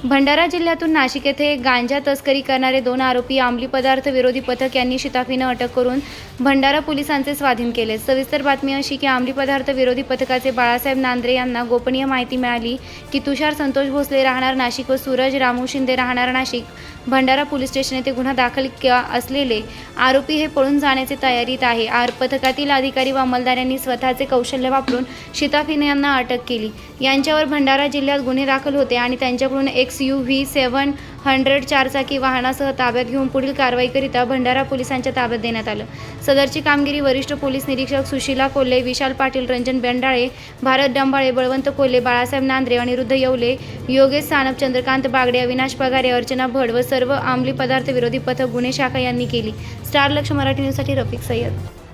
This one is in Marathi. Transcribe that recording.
भंडारा जिल्ह्यातून नाशिक येथे गांजा तस्करी करणारे 2 आरोपी अंमली पदार्थ विरोधी पथक यांनी शिताफीनं अटक करून भंडारा पोलिसांचे स्वाधीन केले। सविस्तर बातमी अशी की अंमली पदार्थ विरोधी पथकाचे बाळासाहेब नांद्रे यांना गोपनीय माहिती मिळाली की तुषार संतोष भोसले राहणार नाशिक व सूरज रामू शिंदे राहणार नाशिक भंडारा पोलीस स्टेशन येथे गुन्हा दाखल असलेले आरोपी हे पळून जाण्याची तयारीत आहे। पथकातील अधिकारी व अंमलदारांनी स्वतःचे कौशल्य वापरून शिताफीनं यांना अटक केली। यांच्यावर भंडारा जिल्ह्यात गुन्हे दाखल होते आणि त्यांच्याकडून XUV 700 चारचाकी वाहनासह ताब्यात घेऊन पुढील कारवाईकरिता भंडारा पोलिसांच्या ताब्यात देण्यात आलं। सदरची कामगिरी वरिष्ठ पोलीस निरीक्षक सुशीला कोल्हे, विशाल पाटील, रंजन बेंडाळे, भारत डंबाळे, बळवंत कोल्हे, बाळासाहेब नांद्रे, अनिरुद्ध येवले, योगेश सानप, चंद्रकांत बागडे, अविनाश पगारे, अर्चना भड व सर्व अंमली पदार्थ विरोधी पथक गुन्हे शाखा यांनी केली। स्टार लक्ष मराठी न्यूजसाठी रफिक सय्यद।